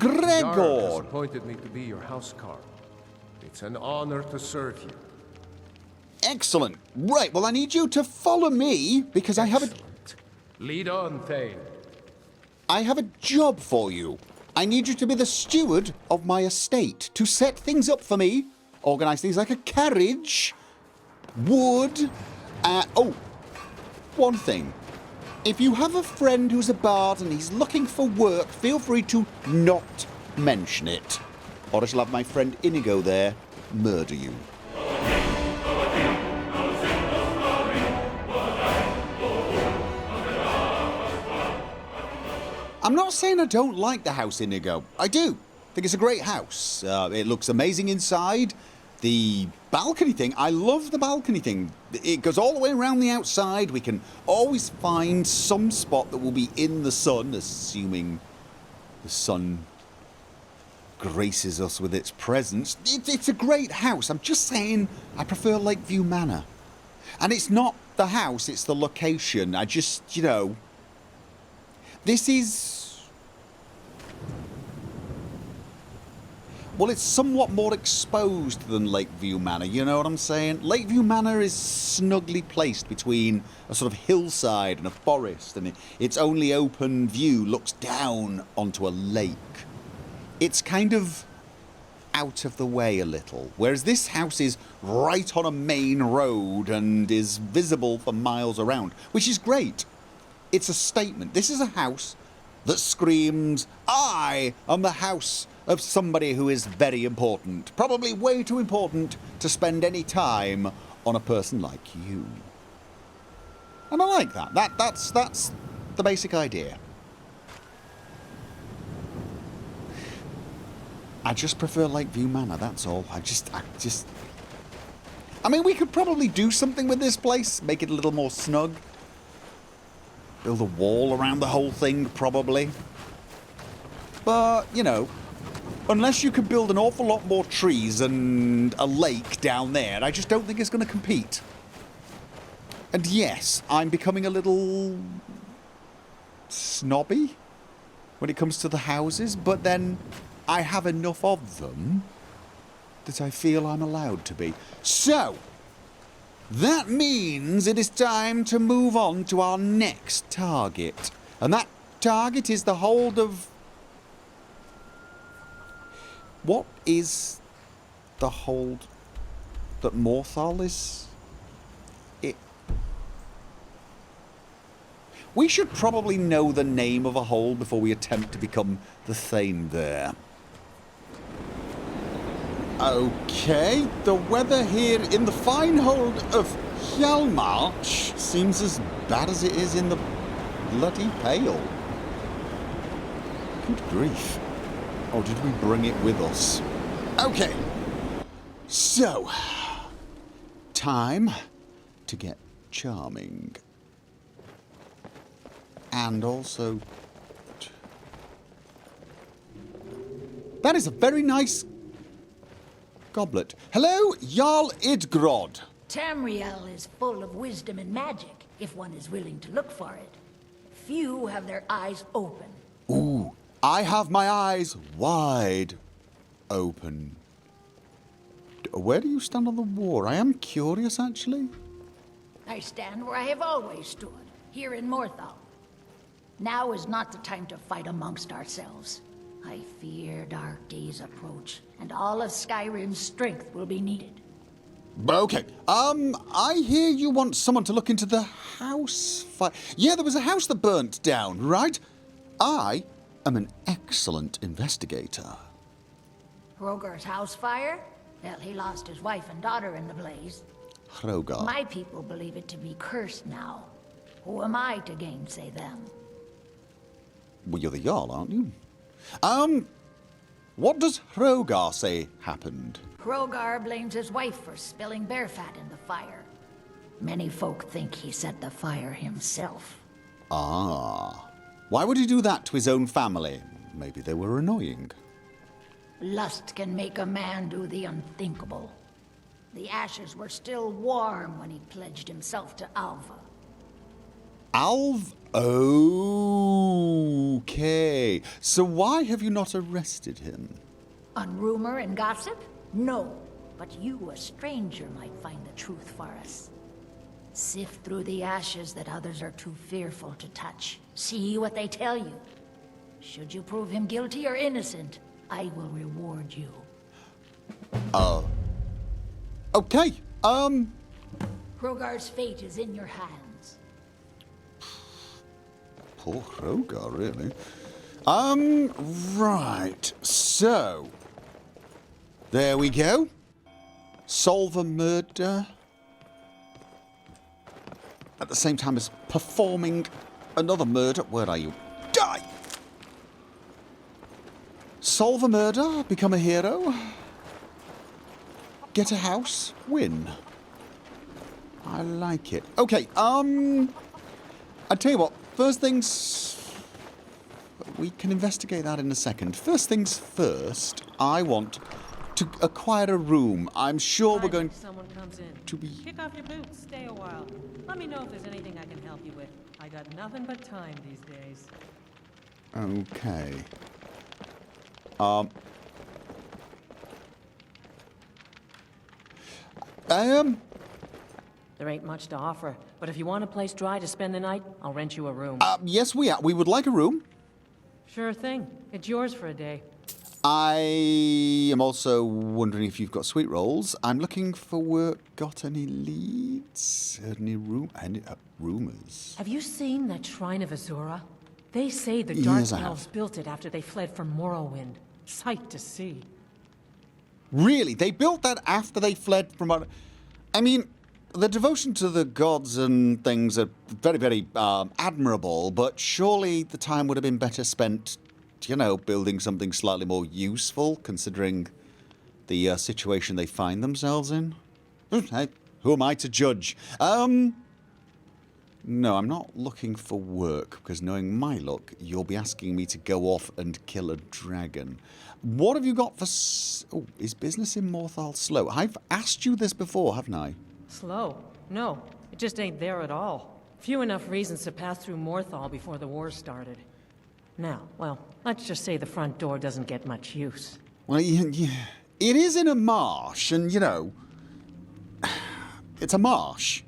Jarl has Gregor! appointed me to be your housecarl. It's an honor to serve you. Excellent. Right, well, I need you to follow me because I have Lead on, Thane. a job for you. I need you to be the steward of my estate, to set things up for me, organise things like a carriage, wood, one thing. If you have a friend who's a bard and he's looking for work, feel free to not mention it. Or I shall have my friend Inigo there murder you. I'm not saying I don't like the house, Inigo. I do. I think it's a great house. It looks amazing inside. The balcony thing, I love the balcony thing. It goes all the way around the outside. We can always find some spot that will be in the sun, assuming the sun graces us with its presence. It's a great house. I'm just saying I prefer Lakeview Manor. And it's not the house, it's the location. I just, this is... Well, it's somewhat more exposed than Lakeview Manor, you know what I'm saying? Lakeview Manor is snugly placed between a sort of hillside and a forest, and its only open view looks down onto a lake. It's kind of out of the way a little, whereas this house is right on a main road and is visible for miles around, which is great. It's a statement. This is a house that screams, I am the house of somebody who is very important, probably way too important to spend any time on a person like you. And I like that. That's the basic idea. I just prefer Lakeview Manor, that's all. I mean, we could probably do something with this place, make it a little more snug. Build a wall around the whole thing, probably. But, unless you could build an awful lot more trees and a lake down there, I just don't think it's going to compete. And yes, I'm becoming a little snobby when it comes to the houses, but then I have enough of them that I feel I'm allowed to be. So, that means it is time to move on to our next target. And that target is the hold of... What is the hold that Morthal is? We should probably know the name of a hold before we attempt to become the Thane there. Okay, the weather here in the fine hold of Hjalmarch seems as bad as it is in the bloody Pale. Good grief. Or did we bring it with us? Okay, so, time to get charming. And also... That is a very nice goblet. Hello, Jarl Idgrod. Tamriel is full of wisdom and magic, if one is willing to look for it. Few have their eyes open. Ooh, I have my eyes wide open. Where do you stand on the war? I am curious, actually. I stand where I have always stood, here in Morthal. Now is not the time to fight amongst ourselves. I fear dark days approach, and all of Skyrim's strength will be needed. Okay, I hear you want someone to look into the house fire. Yeah, there was a house that burnt down, right? I am an excellent investigator. Hroggar's house fire? Well, he lost his wife and daughter in the blaze. Hroggar. My people believe it to be cursed now. Who am I to gainsay them? Well, you're the Jarl, aren't you? What does Hroggar say happened? Hroggar blames his wife for spilling bear fat in the fire. Many folk think he set the fire himself. Ah. Why would he do that to his own family? Maybe they were annoying. Lust can make a man do the unthinkable. The ashes were still warm when he pledged himself to Alva. Okay. So why have you not arrested him? On rumor and gossip? No. But you, a stranger, might find the truth for us. Sift through the ashes that others are too fearful to touch. See what they tell you. Should you prove him guilty or innocent, I will reward you. Okay. Hroggar's fate is in your hands. Poor Hroggar, really. Right. So, there we go. Solve a murder. At the same time as performing another murder. Where are you? Die! Solve a murder, become a hero. Get a house, win. I like it. Okay, I tell you what, first things... We can investigate that in a second. First things first, I want to acquire a room. I'm sure we're going someone comes in. to be... Kick off your boots, stay a while. Let me know if there's anything I can help you with. I got nothing but time these days. Okay. There ain't much to offer, but if you want a place dry to spend the night, I'll rent you a room. Yes, we would like a room. Sure thing. It's yours for a day. I am also wondering if you've got sweet rolls. I'm looking for work. Got any leads? Any rumors? Have you seen that Shrine of Azura? They say the Dark Yes, I Elves have. built it after they fled from Morrowind. Sight to see. Really? They built that after they fled from... I mean, the devotion to the gods and things are very, very admirable, but surely the time would have been better spent, you know, building something slightly more useful, considering the situation they find themselves in. Hey, who am I to judge? No, I'm not looking for work, because knowing my luck, you'll be asking me to go off and kill a dragon. What have you got for... Oh, is business in Morthal slow? I've asked you this before, haven't I? Slow? No, it just ain't there at all. Few enough reasons to pass through Morthal before the war started. Now, well, let's just say the front door doesn't get much use. Well, yeah, it is in a marsh, and, you know, it's a marsh.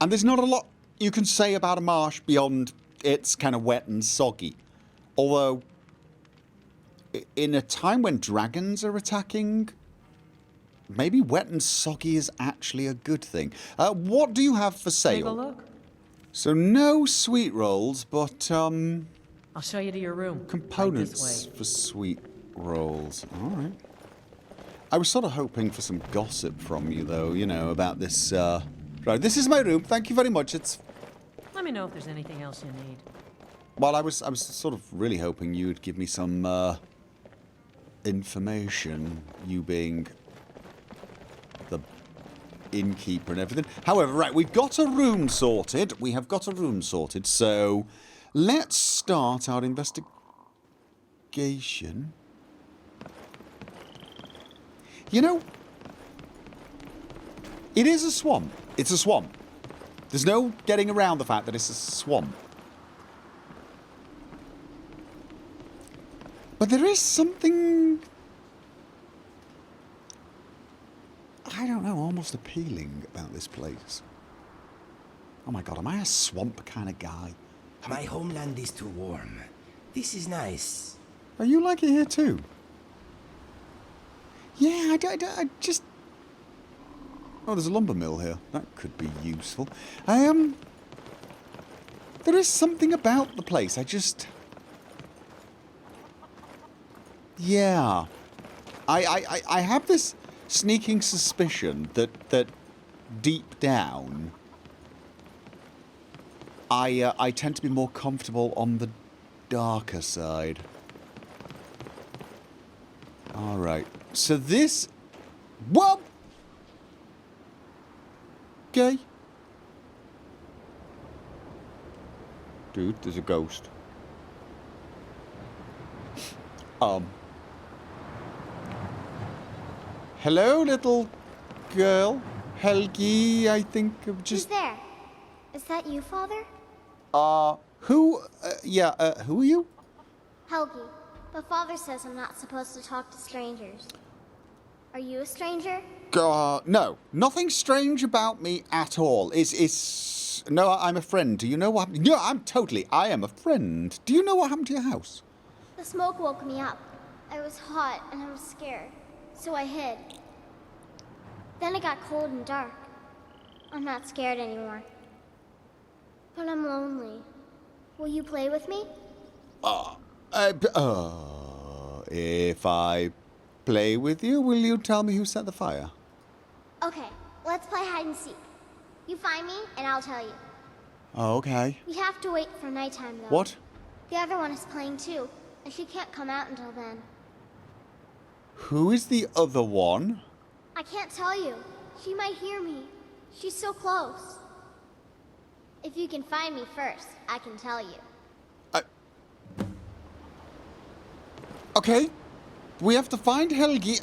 And there's not a lot you can say about a marsh beyond it's kind of wet and soggy. Although, in a time when dragons are attacking, maybe wet and soggy is actually a good thing. What do you have for sale? Take a look. So no sweet rolls, but I'll show you to your room. components Right this way. for sweet rolls. All right. I was sort of hoping for some gossip from you, though. You know about this. Right, this is my room. Thank you very much. It's... Let me know if there's anything else you need. Well, I was sort of really hoping you'd give me some information. You being the innkeeper and everything. However, right, we've got a room sorted. We have got a room sorted. So let's start our investigation. You know, it is a swamp. It's a swamp. There's no getting around the fact that it's a swamp. But there is something, I don't know, almost appealing about this place. Oh my god, am I a swamp kind of guy? My homeland is too warm. This is nice. Oh, you like it here too? Yeah, I just... Oh, there's a lumber mill here. That could be useful. There is something about the place. I just... Yeah. I have this sneaking suspicion that deep down, I tend to be more comfortable on the darker side. All right. So this... Whoa! Okay. Dude, there's a ghost. Hello, little girl. Helgi, I think of Who's just... there? Is that you, Father? who are you? Helgi, but Father says I'm not supposed to talk to strangers. Are you a stranger? No. Nothing strange about me at all. No, I'm a friend. Do you know what happened? No, I am a friend. Do you know what happened to your house? The smoke woke me up. I was hot and I was scared, so I hid. Then it got cold and dark. I'm not scared anymore. But I'm lonely. Will you play with me? If I play with you, will you tell me who set the fire? Okay, let's play hide and seek. You find me, and I'll tell you. Okay. We have to wait for nighttime, though. What? The other one is playing too, and she can't come out until then. Who is the other one? I can't tell you. She might hear me. She's so close. If you can find me first, I can tell you. Okay. We have to find Helgi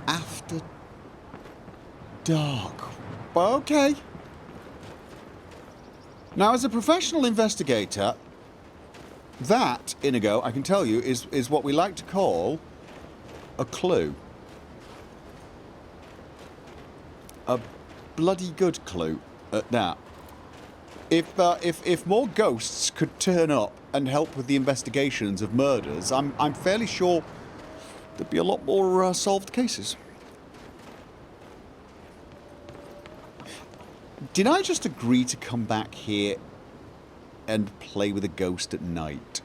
after dark. Okay. Now, as a professional investigator, that, Inigo, I can tell you, is what we like to call a clue. A bloody good clue at that. If more ghosts could turn up and help with the investigations of murders, I'm fairly sure there'd be a lot more solved cases. Did I just agree to come back here and play with a ghost at night?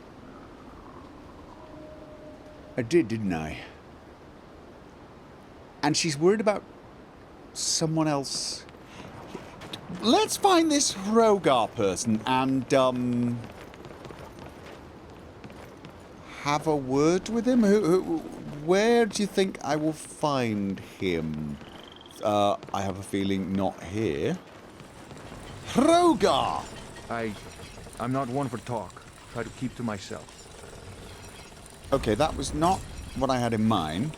I did, didn't I? And she's worried about someone else. Let's find this Hroggar person and, have a word with him? Where do you think I will find him? I have a feeling not here. Hroggar! I'm not one for talk. Try to keep to myself. Okay, that was not what I had in mind.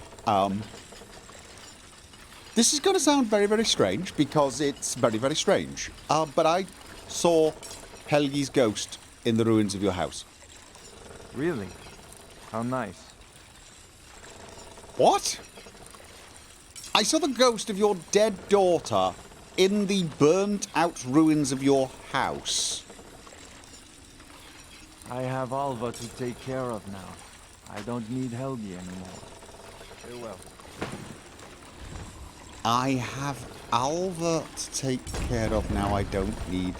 This is going to sound very, very strange because it's very, very strange. But I saw Helgi's ghost in the ruins of your house. Really? How nice. What? I saw the ghost of your dead daughter in the burnt-out ruins of your house. I have Alva to take care of now. I don't need Helgi anymore. Farewell. I have Alva to take care of now. I don't need...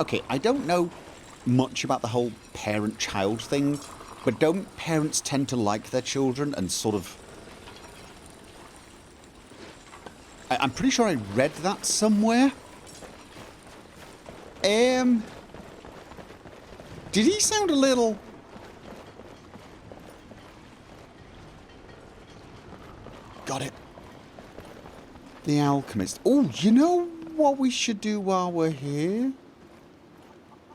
Okay, I don't know much about the whole parent-child thing, but don't parents tend to like their children and sort of... I'm pretty sure I read that somewhere. Did he sound a little... Got it. The alchemist. Oh, you know what we should do while we're here?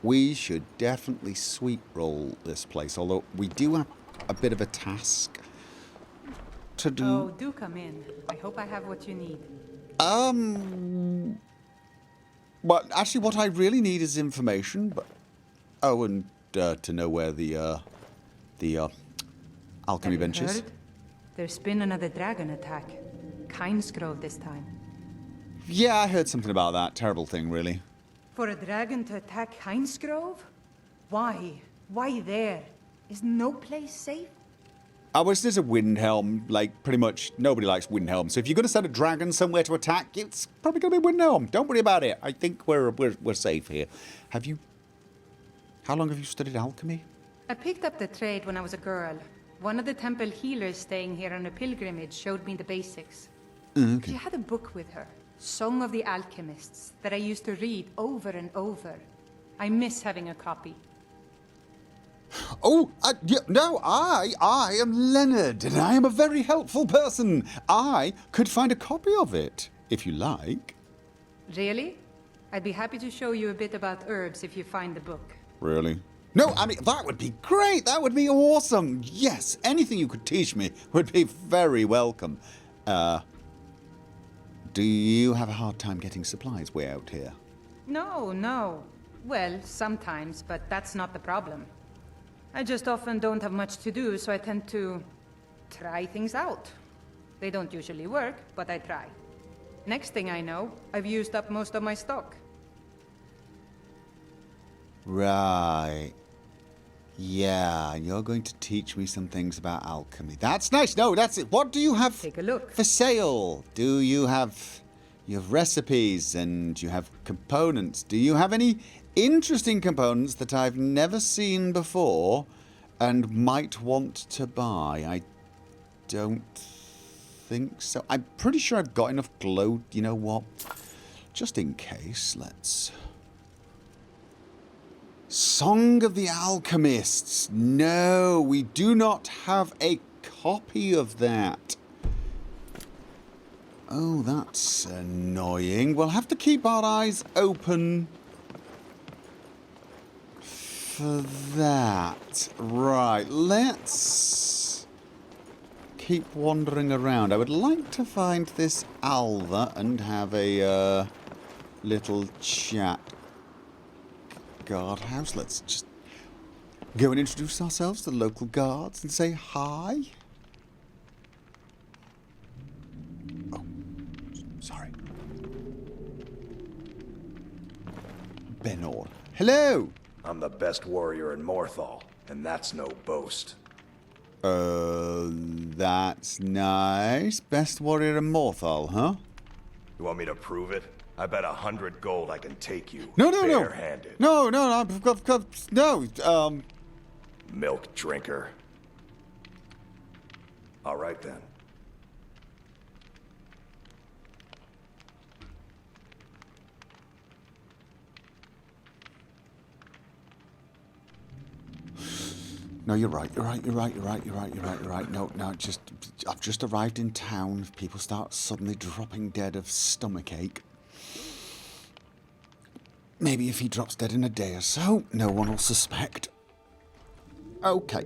We should definitely sweep roll this place, although we do have a bit of a task to do. Oh, do come in. I hope I have what you need. But actually what I really need is information, but... Oh, and to know where the alchemy bench is. Heard? There's been another dragon attack. Kynesgrove this time. Yeah, I heard something about that. Terrible thing, really. For a dragon to attack Kynesgrove? Why? Why there? Is no place safe? There's a Windhelm. Like, pretty much nobody likes Windhelm. So if you're going to send a dragon somewhere to attack, it's probably going to be Windhelm. Don't worry about it. I think we're safe here. Have you... How long have you studied alchemy? I picked up the trade when I was a girl. One of the temple healers staying here on a pilgrimage showed me the basics. Okay. She had a book with her, Song of the Alchemists, that I used to read over and over. I miss having a copy. Oh, no, I am Leonard, and I am a very helpful person. I could find a copy of it, if you like. Really? I'd be happy to show you a bit about herbs if you find the book. Really? No, I mean, that would be great. That would be awesome. Yes, anything you could teach me would be very welcome. Do you have a hard time getting supplies way out here? No, no. Well, sometimes, but that's not the problem. I just often don't have much to do, so I tend to try things out. They don't usually work, but I try. Next thing I know, I've used up most of my stock. Right. Yeah, you're going to teach me some things about alchemy. That's nice. No, that's it. What do you have Take a look. for sale? Do you have recipes and you have components? Do you have any interesting components that I've never seen before and might want to buy? I don't think so. I'm pretty sure I've got enough glow. You know what? Just in case, let's... Song of the Alchemists. No, we do not have a copy of that. Oh, that's annoying. We'll have to keep our eyes open for that. Right, let's keep wandering around. I would like to find this Alva and have a little chat. Guardhouse. Let's just go and introduce ourselves to the local guards and say hi. Oh, sorry. Benor. Hello. I'm the best warrior in Morthal, and that's no boast. That's nice. Best warrior in Morthal, huh? You want me to prove it? I bet 100 gold I can take you. No. Barehanded. No. Milk drinker. All right then. No, you're right. No, I've just arrived in town. If people start suddenly dropping dead of stomachache. Maybe if he drops dead in a day or so, no one will suspect. Okay.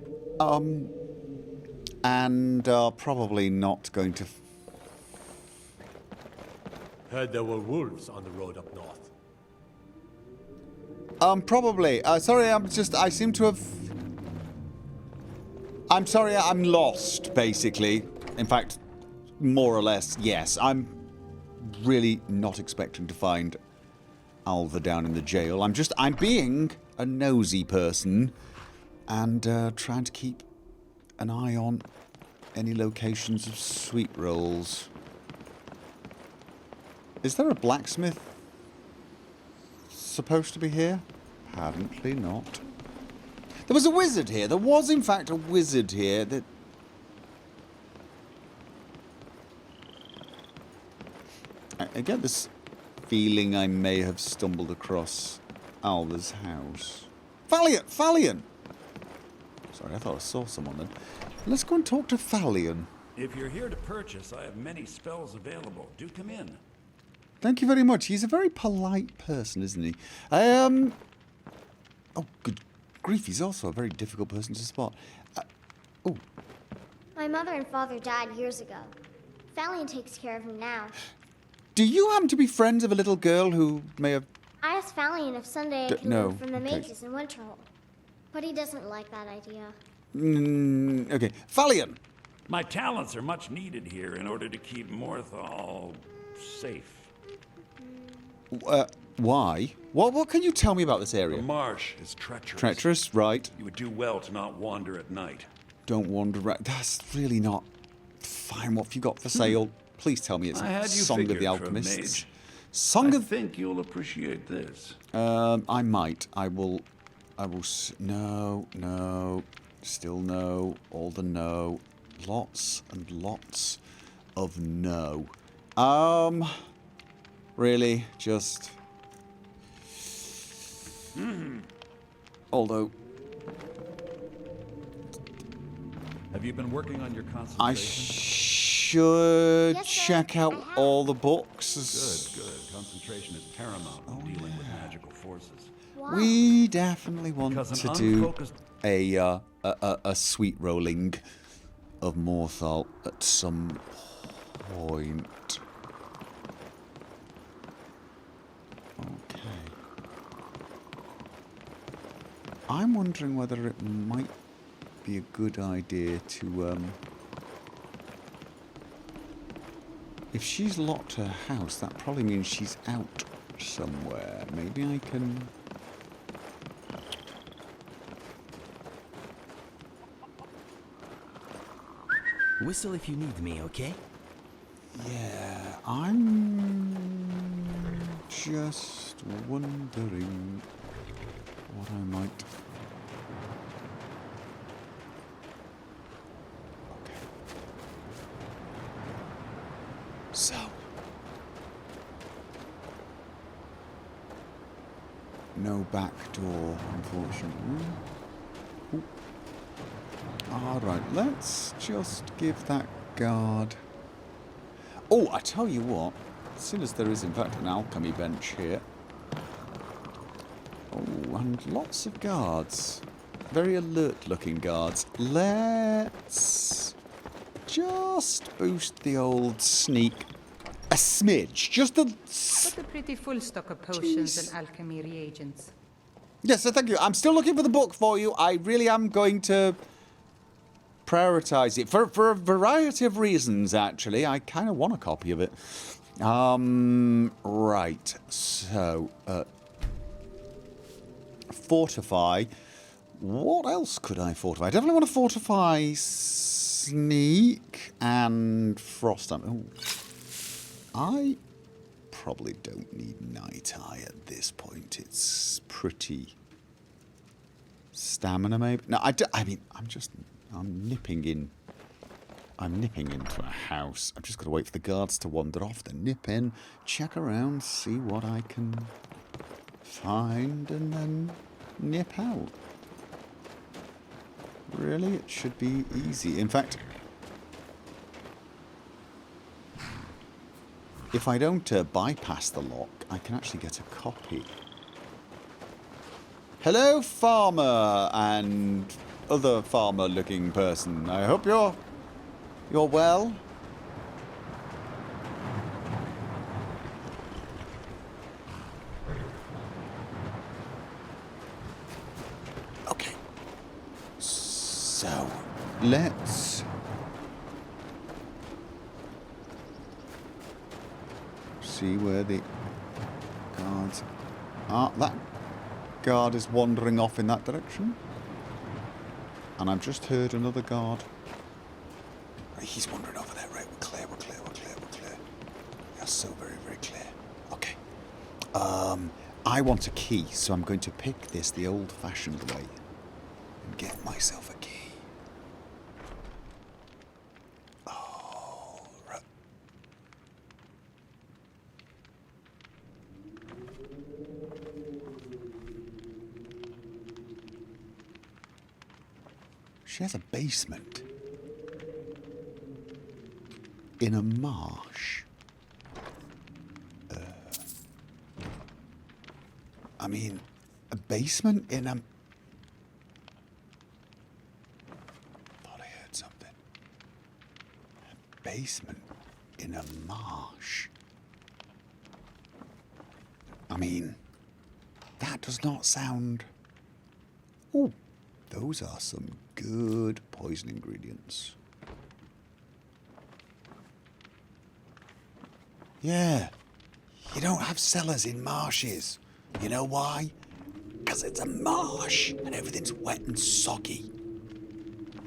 And probably not going to... Heard there were wolves on the road up north. Probably. Sorry, I seem to have... I'm sorry, I'm lost, basically. In fact, more or less, yes. I'm really not expecting to find Alva down in the jail. I'm being a nosy person and trying to keep an eye on any locations of sweet rolls. Is there a blacksmith supposed to be here? Apparently not. There was a wizard here. There was, in fact, a wizard here that... I get this feeling I may have stumbled across Alva's house. Falion! Sorry, I thought I saw someone then. Let's go and talk to Falion. If you're here to purchase, I have many spells available. Do come in. Thank you very much. He's a very polite person, isn't he? Oh, good grief, he's also a very difficult person to spot. Oh. My mother and father died years ago. Falion takes care of him now. Do you happen to be friends of a little girl who may have... I asked Falion if someday I can learn from the mages in Winterhold, but he doesn't like that idea. Okay. Falion! My talents are much needed here in order to keep Morthal safe. Why? What can you tell me about this area? The marsh is treacherous. Treacherous, right. You would do well to not wander at night. Don't wander right. That's really not... Fine, what have you got for sale? Please tell me it's Song of the Alchemists. I think you'll appreciate this. I might. I will... No. Still no. All the no. Lots and lots of no. Really? Just... Although... Have you been working on your concentration? I should check out all the books. Good. Concentration is paramount when dealing with magical forces. We definitely want to do a sweet rolling of Morthal at some point. I'm wondering whether it might be a good idea to, if she's locked her house, that probably means she's out somewhere. Maybe I can... Whistle if you need me, okay? Yeah, I'm just wondering what I might... Okay. So... no back door, unfortunately. Ooh. Alright, let's just give that guard... Oh, I tell you what, as soon as there is in fact an alchemy bench here. Oh, and lots of guards. Very alert looking guards. Let's just boost the old sneak a smidge. Just a... But a pretty full stock of potions and alchemy reagents. Yes, so thank you. I'm still looking for the book for you. I really am going to prioritize it for a variety of reasons, actually. I kind of want a copy of it. Right. So, fortify. What else could I fortify? I definitely want to fortify sneak and frost. Oh, I probably don't need night eye at this point. It's pretty stamina, maybe. No, I mean, I'm nipping into a house. I've just got to wait for the guards to wander off, then nip in, check around, see what I can find, and then nip out. Really, it should be easy. In fact, if I don't bypass the lock, I can actually get a copy. Hello, farmer and other farmer-looking person. I hope you're well. Okay. So, let's see where the guards are. That guard is wandering off in that direction. And I've just heard another guard. He's wandering over there. Right, we're clear. We are so very, very clear. Okay. I want a key, so I'm going to pick this the old-fashioned way and get myself a key. Oh, right. She has a basement in a marsh. I mean, a basement in a... Thought I heard something. A basement in a marsh. I mean, that does not sound... Ooh, those are some good poison ingredients. Yeah, you don't have cellars in marshes. You know why? Because it's a marsh and everything's wet and soggy.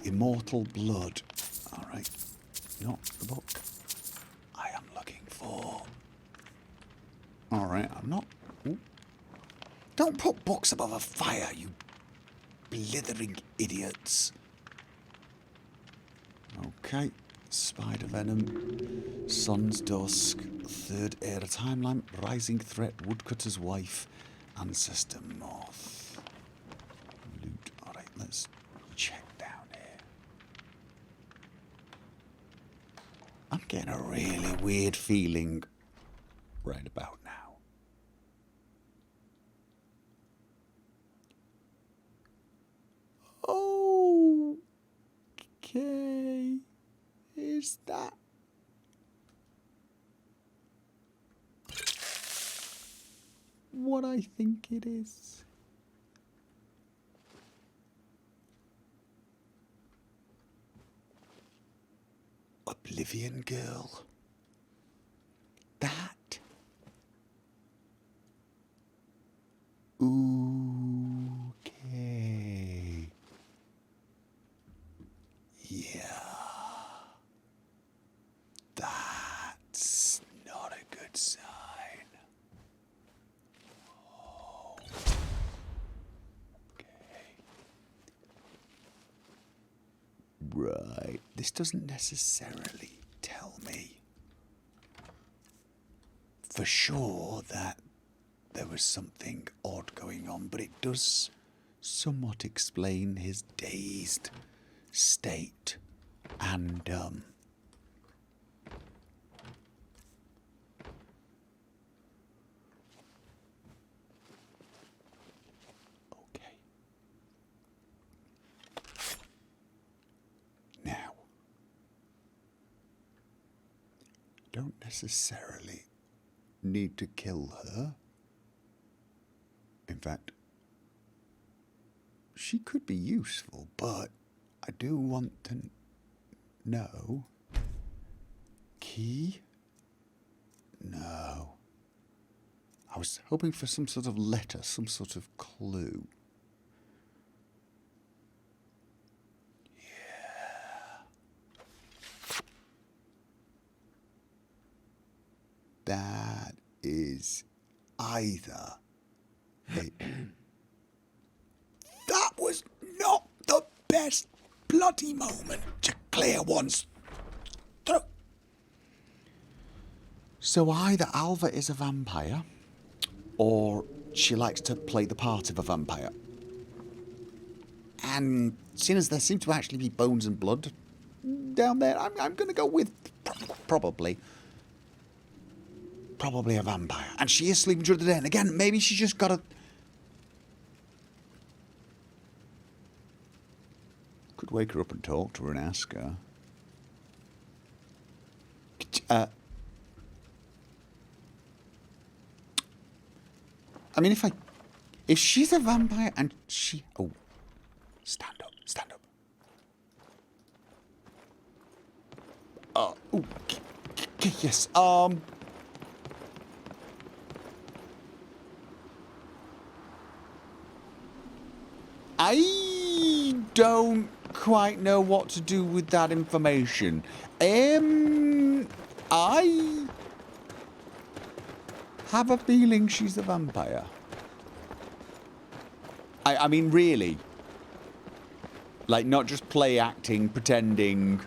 Immortal blood. All right, not the book I am looking for. All right, I'm not... Ooh. Don't put books above a fire, you blithering idiots. Okay. Spider venom, sun's dusk, third era timeline, rising threat, woodcutter's wife, ancestor moth. Loot. Alright, let's check down here. I'm getting a really weird feeling right about now. Okay. Is that what I think it is? Oblivion Girl. That. Okay. Yeah. That's not a good sign. Oh. Okay. Right. This doesn't necessarily tell me for sure that there was something odd going on, but it does somewhat explain his dazed state and okay. Now, don't necessarily need to kill her. In fact, she could be useful, but I do want to know. Key? No. I was hoping for some sort of letter, some sort of clue. Yeah. That is either that was not the best bloody moment to clear one's throat. So either Alva is a vampire, or she likes to play the part of a vampire. And seeing as there seem to actually be bones and blood down there, I'm going to go with probably a vampire. And she is sleeping during the day. And again, maybe she's just got a... Could wake her up and talk to her and ask her. I mean, if she's a vampire and she... Oh, stand up, stand up. Yes, I don't quite know what to do with that information. I have a feeling she's a vampire. I mean, really. Like, not just play acting, pretending.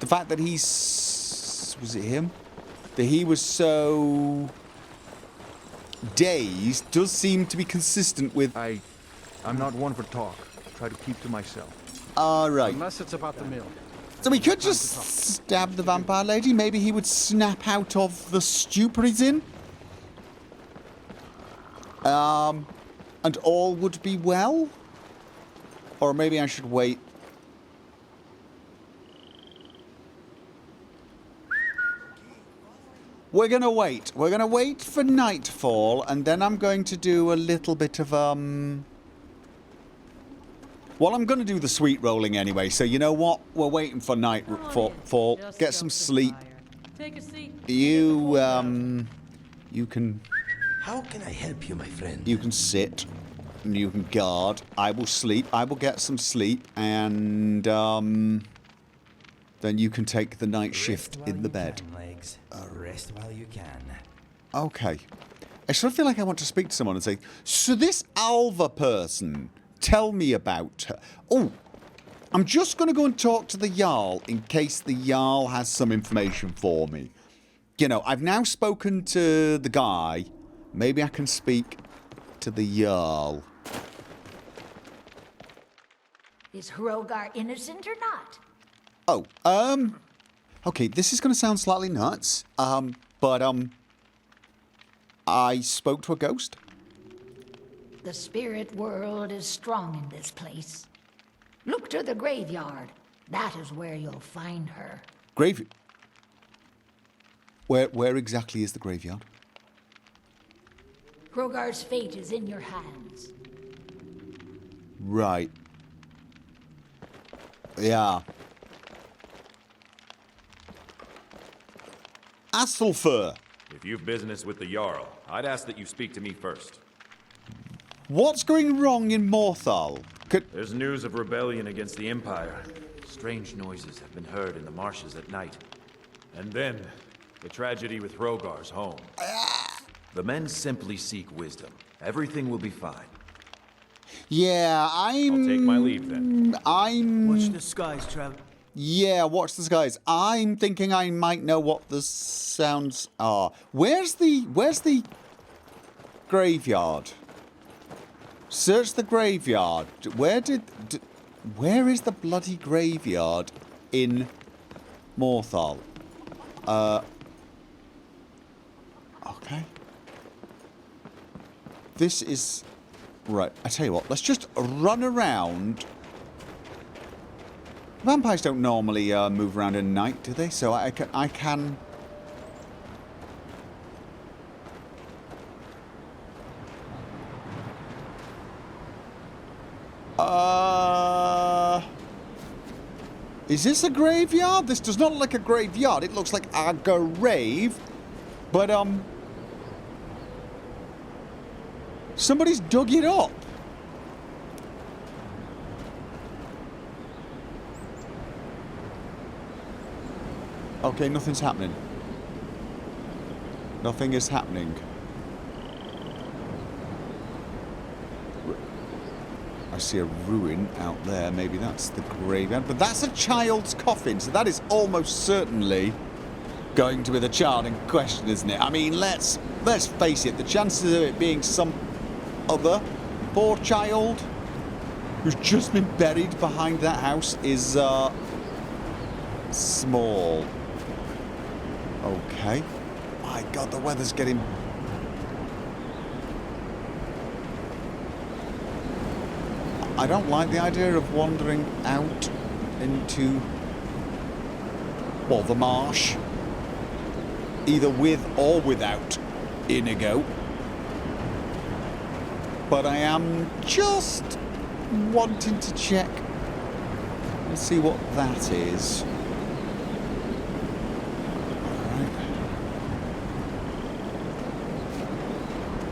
The fact that he's... Was it him? That he was so dazed does seem to be consistent with... I'm not one for talk. Try to keep to myself. All right. Unless it's about the mill. So we could just stab the vampire lady. Maybe he would snap out of the stupor he's in. And all would be well. Or maybe I should wait. We're going to wait. We're going to wait for nightfall, and then I'm going to do a little bit of, Well, I'm going to do the sweet rolling anyway, so you know what? We're waiting for nightfall. Get some sleep. Take a seat. You can... How can I help you, my friend? You can sit, and you can guard. I will sleep. I will get some sleep, and, then you can take the night shift in the bed. Rest while you can. Okay. I sort of feel like I want to speak to someone and say, so this Alva person, tell me about her. Oh, I'm just going to go and talk to the Jarl in case the Jarl has some information for me. You know, I've now spoken to the guy. Maybe I can speak to the Jarl. Is Hroggar innocent or not? Oh, okay, this is going to sound slightly nuts, but I spoke to a ghost. The spirit world is strong in this place. Look to the graveyard. That is where you'll find her. Graveyard? Where exactly is the graveyard? Hroggar's fate is in your hands. Right. Yeah. ARTFUL. If you've business with the Jarl, I'd ask that you speak to me first. What's going wrong in Morthal? There's news of rebellion against the Empire. Strange noises have been heard in the marshes at night. And then, the tragedy with Hroggar's home. The men simply seek wisdom. Everything will be fine. Yeah, I'll take my leave then. Watch the skies, Trev. Yeah, watch the skies. I'm thinking I might know what the sounds are. Where's the graveyard? Search the graveyard. Where is the bloody graveyard in Morthal? Okay. This is... Right, I tell you what, let's just run around. Vampires don't normally move around at night, do they? So I can... Is this a graveyard? This does not look like a graveyard. It looks like a grave. But, somebody's dug it up. Okay, nothing's happening. Nothing is happening. I see a ruin out there. Maybe that's the graveyard. But that's a child's coffin, so that is almost certainly going to be the child in question, isn't it? I mean, let's face it. The chances of it being some other poor child who's just been buried behind that house is small. Okay. My God, the weather's getting... I don't like the idea of wandering out into, well, the marsh. Either with or without Inigo. But I am just wanting to check and see what that is.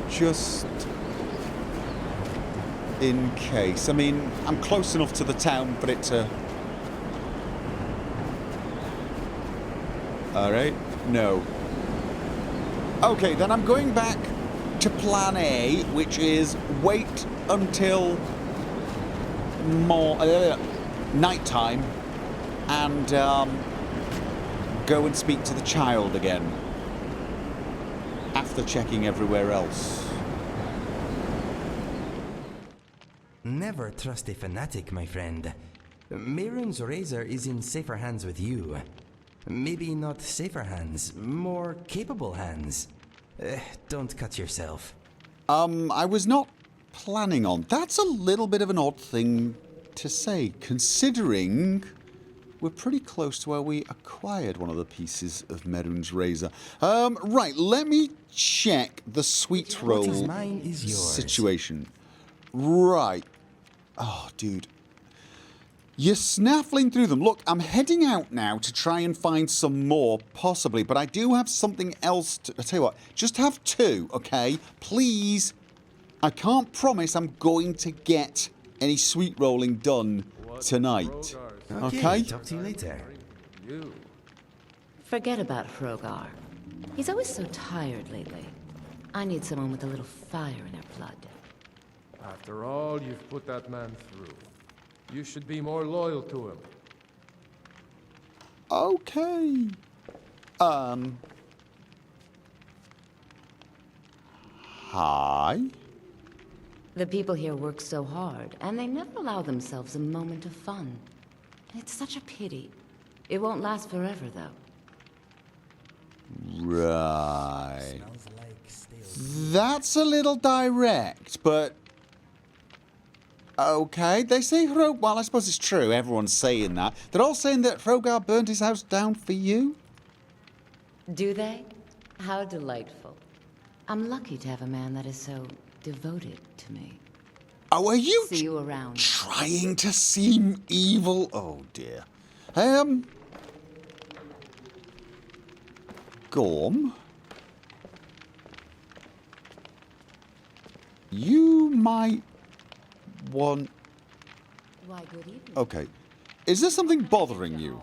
Just in case. I mean, I'm close enough to the town for it to... Alright, no. Okay, then I'm going back to plan A, which is wait until more nighttime and go and speak to the child again after checking everywhere else. Never trust a fanatic, my friend. Mehrunes Razor is in safer hands with you. Maybe not safer hands, more capable hands. Don't cut yourself. I was not planning on... That's a little bit of an odd thing to say, considering we're pretty close to where we acquired one of the pieces of Mehrunes Razor. Right, let me check the sweet roll What is mine is yours. situation. Right. Oh, dude. You're snaffling through them. Look, I'm heading out now to try and find some more, possibly, but I do have something else to... I'll tell you what, just have two, okay? Please. I can't promise I'm going to get any sweet rolling done tonight. Okay? Talk to you later. Forget about Hroggar. He's always so tired lately. I need someone with a little fire in their blood. After all you've put that man through, you should be more loyal to him. Okay. Hi? The people here work so hard, and they never allow themselves a moment of fun. It's such a pity. It won't last forever, though. Right. That's a little direct, but... Okay, they say Hroggar... Well, I suppose it's true, everyone's saying that. They're all saying that Hroggar burned his house down for you? Do they? How delightful. I'm lucky to have a man that is so devoted to me. Oh, are you... See you around. Trying to seem evil? Oh, dear. Gorm. You might want... Why, good evening. Okay. Is there something bothering you?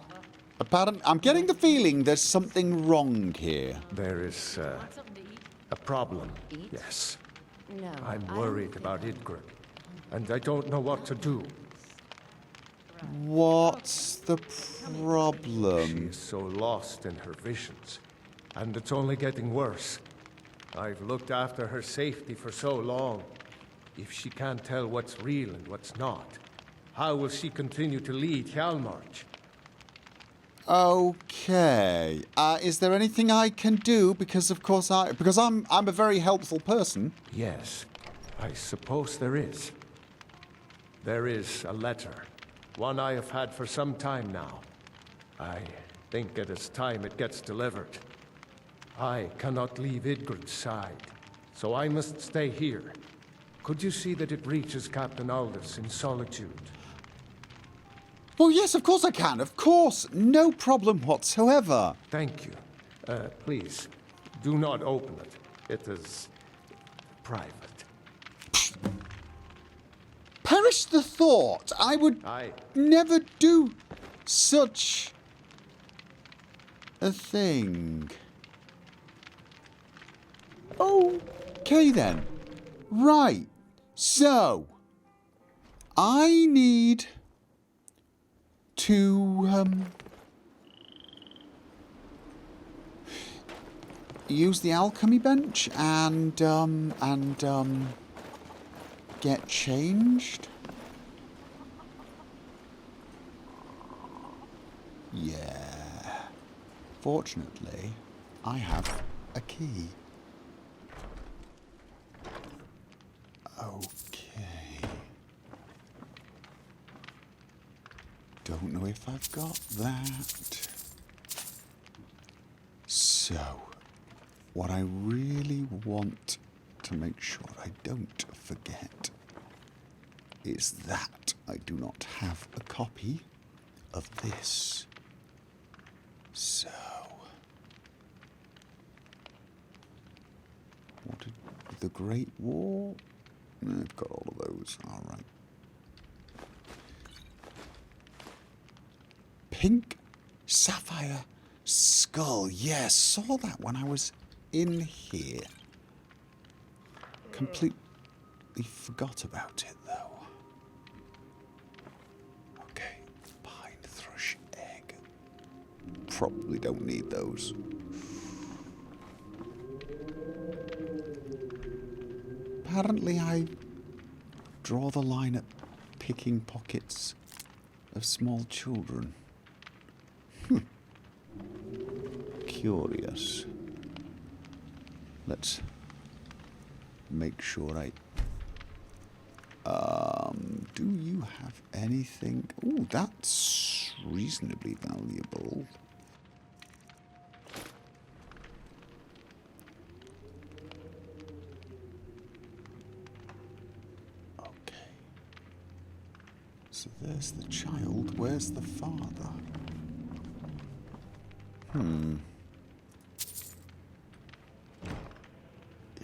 I'm getting the feeling there's something wrong here. There is a problem, yes. No, I'm worried about Idgrid, and I don't know what to do. What's the problem? She is so lost in her visions, and it's only getting worse. I've looked after her safety for so long. If she can't tell what's real and what's not, how will she continue to lead Hjalmarch? Okay. Is there anything I can do? Because of course I'm a very helpful person. Yes, I suppose there is. There is a letter. One I have had for some time now. I think it is time it gets delivered. I cannot leave Idgrid's side, so I must stay here. Could you see that it reaches Captain Aldous in Solitude? Well, yes, of course I can. Of course. No problem whatsoever. Thank you. Please, do not open it. It is private. Perish the thought! I would never do such a thing. Okay then. Right. So, I need to use the alchemy bench and get changed. Yeah. Fortunately, I have a key. Okay. Don't know if I've got that. So, what I really want to make sure I don't forget is that I do not have a copy of this. So, what did the Great War? I've got all of those. All right. Pink sapphire skull. Yes, saw that when I was in here. Completely forgot about it, though. Okay, pine thrush egg. Probably don't need those. Apparently I draw the line at picking pockets of small children. Curious. Let's make sure I... do you have anything? Ooh, that's reasonably valuable. Okay. So there's the child. Where's the father?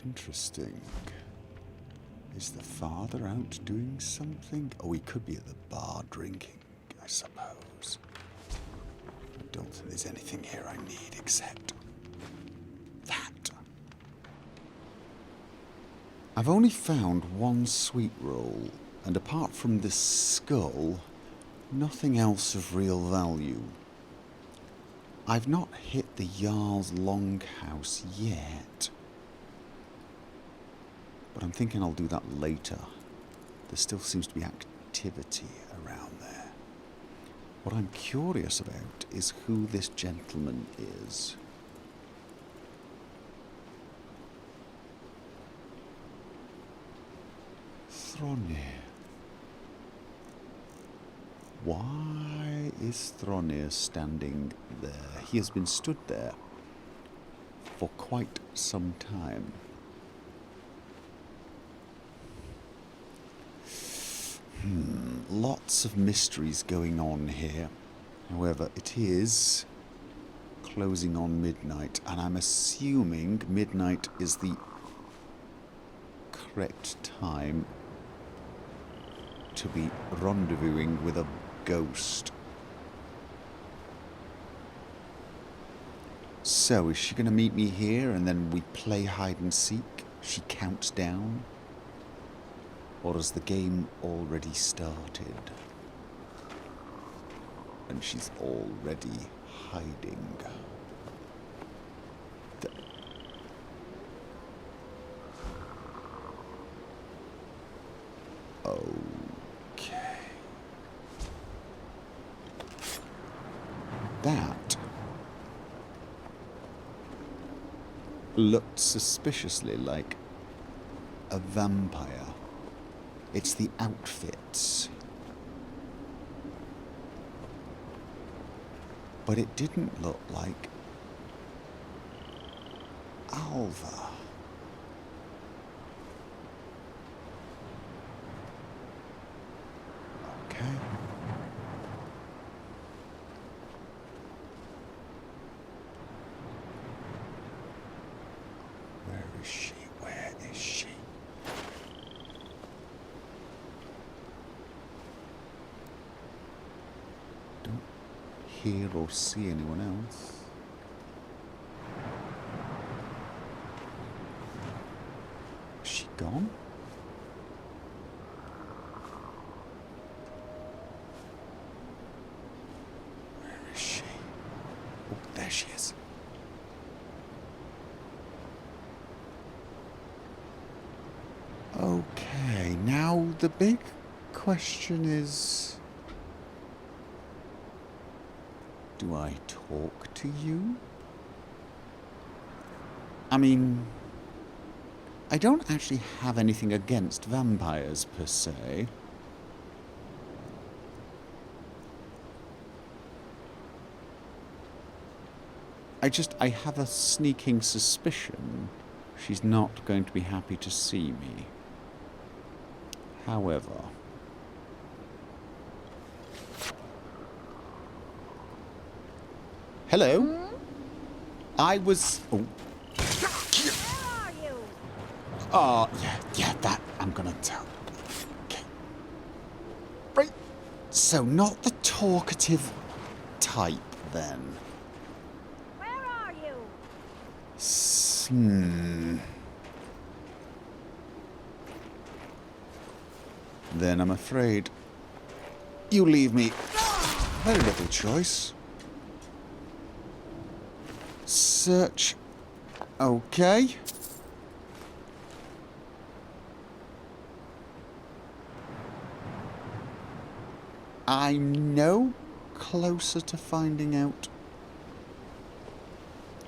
Interesting. Is the father out doing something? Oh, he could be at the bar drinking, I suppose. I don't think there's anything here I need except that. I've only found one sweet roll, and apart from this skull, nothing else of real value. I've not hit the Jarl's longhouse yet. But I'm thinking I'll do that later. There still seems to be activity around there. What I'm curious about is who this gentleman is. Thonnir. Why is Thonnir standing there? He has been stood there for quite some time. Lots of mysteries going on here. However, it is closing on midnight, and I'm assuming midnight is the correct time to be rendezvousing with a ghost. So, is she going to meet me here and then we play hide and seek? She counts down? Or has the game already started? And she's already hiding. Okay. That looked suspiciously like a vampire. It's the outfits. But it didn't look like Alva. Okay. Where is she? Where is she? Don't hear or see anyone else. Is she gone? Where is she? Oh, there she is. Okay, now the big question is... do I talk to you? I mean, I don't actually have anything against vampires per se. I have a sneaking suspicion she's not going to be happy to see me. However... hello? Hmm? I was... oh. Where are you? Oh, yeah, that I'm gonna tell. Okay. Right. So, not the talkative type, then. Where are you? Then I'm afraid you leave me very little choice. Search. Okay. I'm no closer to finding out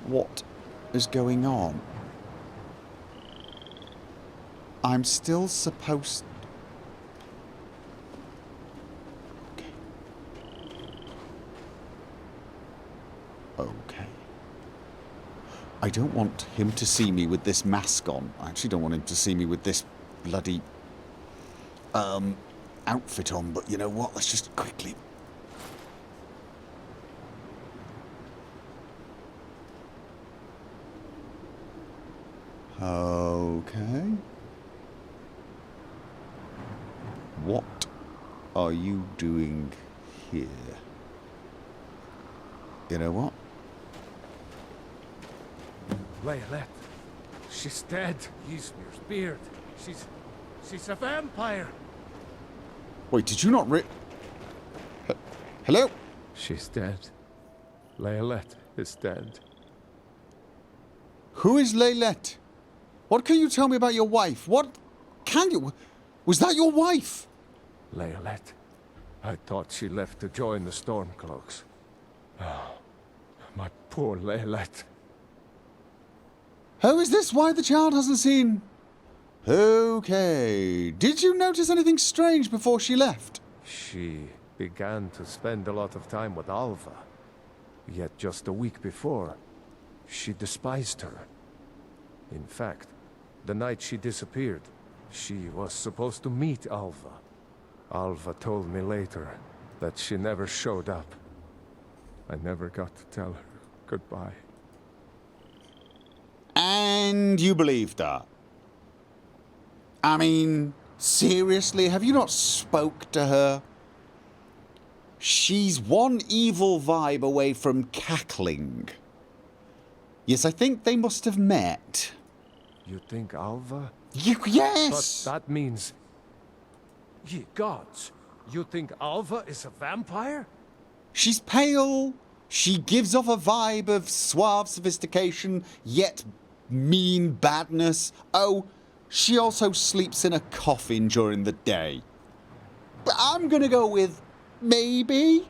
what is going on. I'm still supposed... Okay. I don't want him to see me with this mask on. I actually don't want him to see me with this bloody outfit on, but you know what? Let's just quickly... Okay. What are you doing here? You know what? Laylet. She's dead. Ysmir's beard. She's a vampire. Wait, did you not hello? She's dead. Laylet is dead. Who is Laylet? What can you tell me about your wife? What can you... was that your wife? Laylet. I thought she left to join the Stormcloaks. Oh, my poor Laylet. Who is this? Why the child hasn't seen... Okay. Did you notice anything strange before she left? She began to spend a lot of time with Alva. Yet just a week before, she despised her. In fact, the night she disappeared, she was supposed to meet Alva. Alva told me later that she never showed up. I never got to tell her Goodbye. And you believed her? I mean, seriously, have you not spoke to her? She's one evil vibe away from cackling. Yes, I think they must have met. You think Alva? Yes! But that means... Ye gods, you think Alva is a vampire? She's pale. She gives off a vibe of suave sophistication, yet mean badness. Oh, she also sleeps in a coffin during the day. But I'm gonna go with maybe.